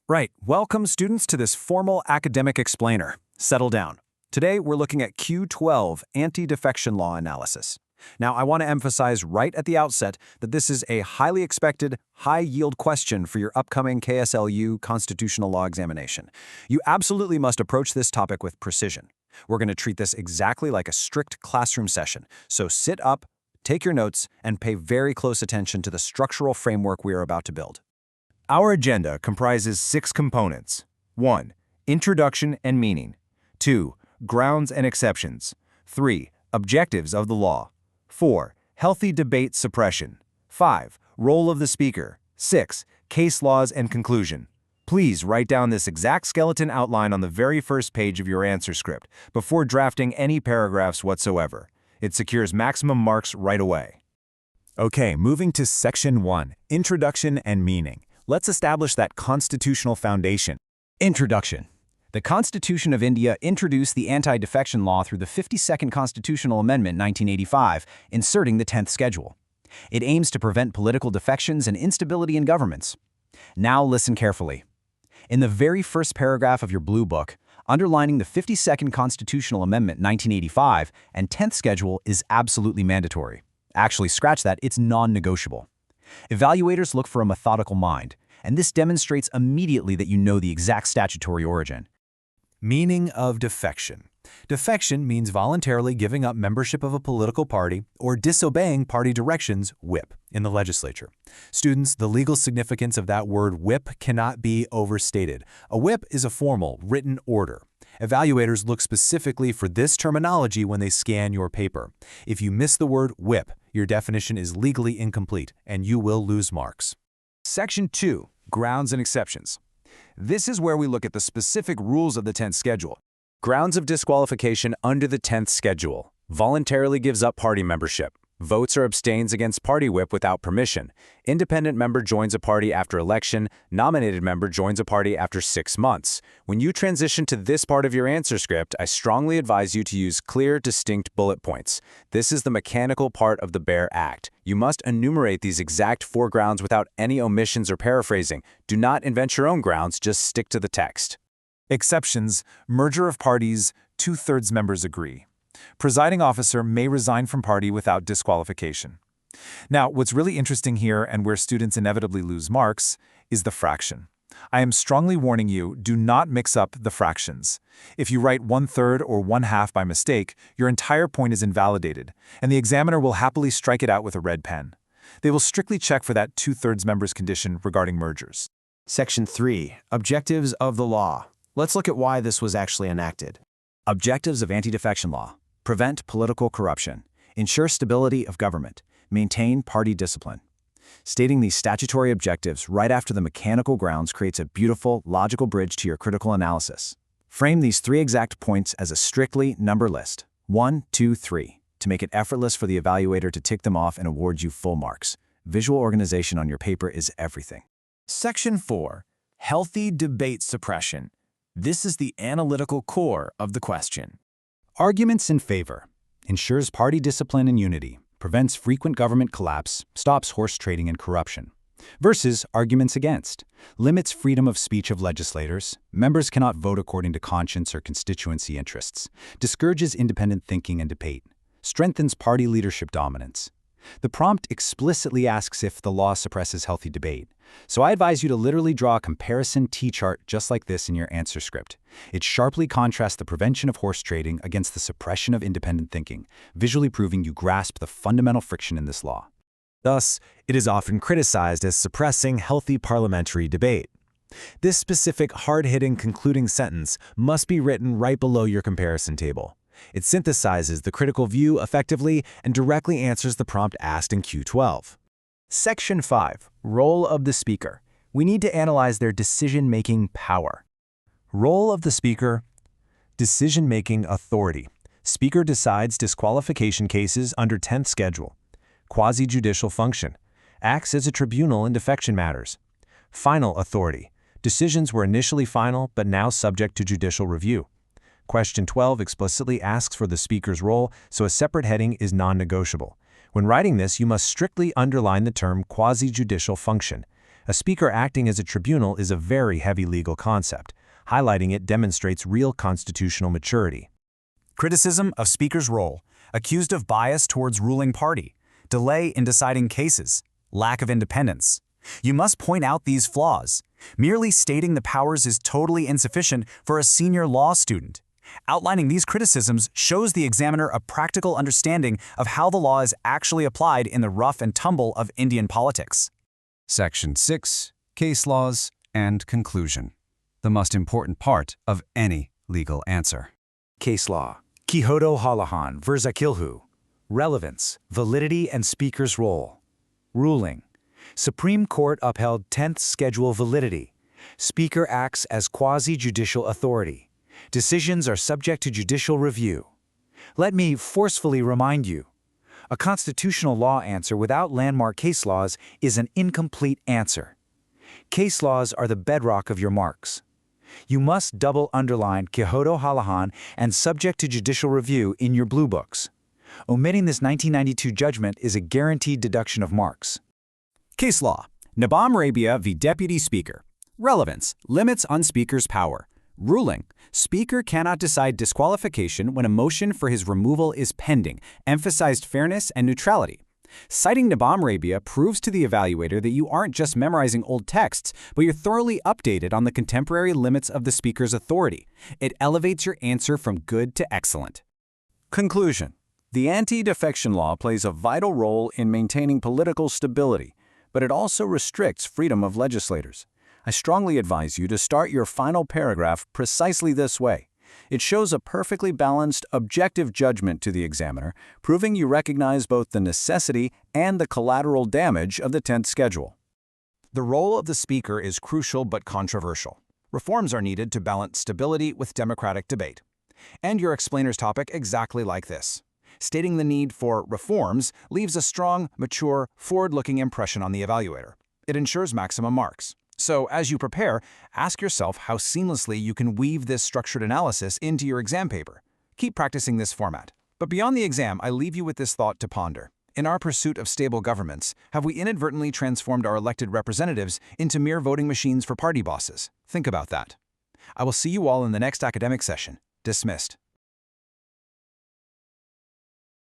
Right. Welcome, students, to this formal academic explainer. Settle down. Today, we're looking at Q12 Anti-Defection Law analysis. Now, I want to emphasize right at the outset that this is a highly expected, high-yield question for your upcoming KSLU constitutional law examination. You absolutely must approach this topic with precision. We're going to treat this exactly like a strict classroom session, so sit up, take your notes, and pay very close attention to the structural framework we are about to build. Our agenda comprises 6 components. 1. Introduction and meaning. 2. Grounds and exceptions. 3. Objectives of the law. 4. Healthy debate suppression. 5. Role of the speaker. 6. Case laws and conclusion. Please write down this exact skeleton outline on the very first page of your answer script before drafting any paragraphs whatsoever. It secures maximum marks right away. Okay, moving to Section 1, Introduction and Meaning. Let's establish that constitutional foundation. Introduction. The Constitution of India introduced the Anti-Defection Law through the 52nd Constitutional Amendment 1985, inserting the 10th Schedule. It aims to prevent political defections and instability in governments. Now listen carefully. In the very first paragraph of your blue book, underlining the 52nd Constitutional Amendment 1985 and 10th Schedule is absolutely mandatory. Actually, scratch that, it's non-negotiable. Evaluators look for a methodical mind, and this demonstrates immediately that you know the exact statutory origin. Meaning of defection. Defection means voluntarily giving up membership of a political party or disobeying party directions, whip, in the legislature. Students, the legal significance of that word whip cannot be overstated. A whip is a formal, written order. Evaluators look specifically for this terminology when they scan your paper. If you miss the word whip, your definition is legally incomplete, and you will lose marks. Section 2, Grounds and Exceptions. This is where we look at the specific rules of the 10th Schedule. Grounds of disqualification under the 10th Schedule. Voluntarily gives up party membership. Votes or abstains against party whip without permission. Independent member joins a party after election. Nominated member joins a party after 6 months. When you transition to this part of your answer script, I strongly advise you to use clear, distinct bullet points. This is the mechanical part of the bare act. You must enumerate these exact 4 grounds without any omissions or paraphrasing. Do not invent your own grounds, just stick to the text. Exceptions, merger of parties, 2/3 members agree. Presiding officer may resign from party without disqualification. Now, what's really interesting here and where students inevitably lose marks is the fraction. I am strongly warning you, do not mix up the fractions. If you write 1/3 or 1/2 by mistake, your entire point is invalidated, and the examiner will happily strike it out with a red pen. They will strictly check for that 2/3 members condition regarding mergers. Section 3, Objectives of the Law. Let's look at why this was actually enacted. Objectives of Anti-Defection Law. Prevent political corruption. Ensure stability of government. Maintain party discipline. Stating these statutory objectives right after the mechanical grounds creates a beautiful, logical bridge to your critical analysis. Frame these 3 exact points as a strictly number list, 1, 2, 3, to make it effortless for the evaluator to tick them off and award you full marks. Visual organization on your paper is everything. Section 4, Healthy debate suppression. This is the analytical core of the question. Arguments in favor. Ensures party discipline and unity. Prevents frequent government collapse. Stops horse trading and corruption. Versus arguments against. Limits freedom of speech of legislators. Members cannot vote according to conscience or constituency interests. Discourages independent thinking and debate. Strengthens party leadership dominance. The prompt explicitly asks if the law suppresses healthy debate. So I advise you to literally draw a comparison T-chart just like this in your answer script. It sharply contrasts the prevention of horse trading against the suppression of independent thinking, visually proving you grasp the fundamental friction in this law. Thus, it is often criticized as suppressing healthy parliamentary debate. This specific hard-hitting concluding sentence must be written right below your comparison table. It synthesizes the critical view effectively and directly answers the prompt asked in Q12. Section 5, Role of the Speaker. We need to analyze their decision-making power. Role of the Speaker. Decision-making authority. Speaker decides disqualification cases under 10th Schedule. Quasi-judicial function. Acts as a tribunal in defection matters. Final authority. Decisions were initially final but now subject to judicial review. Question 12 explicitly asks for the Speaker's role, so a separate heading is non-negotiable. When writing this, you must strictly underline the term quasi-judicial function. A speaker acting as a tribunal is a very heavy legal concept. Highlighting it demonstrates real constitutional maturity. Criticism of speaker's role, accused of bias towards ruling party, delay in deciding cases, lack of independence. You must point out these flaws. Merely stating the powers is totally insufficient for a senior law student. Outlining these criticisms shows the examiner a practical understanding of how the law is actually applied in the rough and tumble of Indian politics. Section 6. Case laws and conclusion. The most important part of any legal answer. Case law. Kihoto Halahan versus Akilhu. Relevance, validity, and speaker's role. Ruling. Supreme Court upheld 10th Schedule validity. Speaker acts as quasi-judicial authority. Decisions are subject to judicial review. Let me forcefully remind you, a constitutional law answer without landmark case laws is an incomplete answer. Case laws are the bedrock of your marks. You must double underline Kihoto Halahan and subject to judicial review in your blue books. Omitting this 1992 judgment is a guaranteed deduction of marks. Case law. Nabam Rabia v. Deputy Speaker. Relevance. Limits on Speaker's power. Ruling. Speaker cannot decide disqualification when a motion for his removal is pending. Emphasized fairness and neutrality. Citing Nabam Rabia proves to the evaluator that you aren't just memorizing old texts, but you're thoroughly updated on the contemporary limits of the Speaker's authority. It elevates your answer from good to excellent. Conclusion. The Anti-Defection Law plays a vital role in maintaining political stability, but it also restricts freedom of legislators. I strongly advise you to start your final paragraph precisely this way. It shows a perfectly balanced, objective judgment to the examiner, proving you recognize both the necessity and the collateral damage of the 10th Schedule. The role of the speaker is crucial but controversial. Reforms are needed to balance stability with democratic debate. And your explainer's topic exactly like this. Stating the need for reforms leaves a strong, mature, forward-looking impression on the evaluator. It ensures maximum marks. So, as you prepare, ask yourself how seamlessly you can weave this structured analysis into your exam paper. Keep practicing this format. But beyond the exam, I leave you with this thought to ponder. In our pursuit of stable governments, have we inadvertently transformed our elected representatives into mere voting machines for party bosses? Think about that. I will see you all in the next academic session. Dismissed.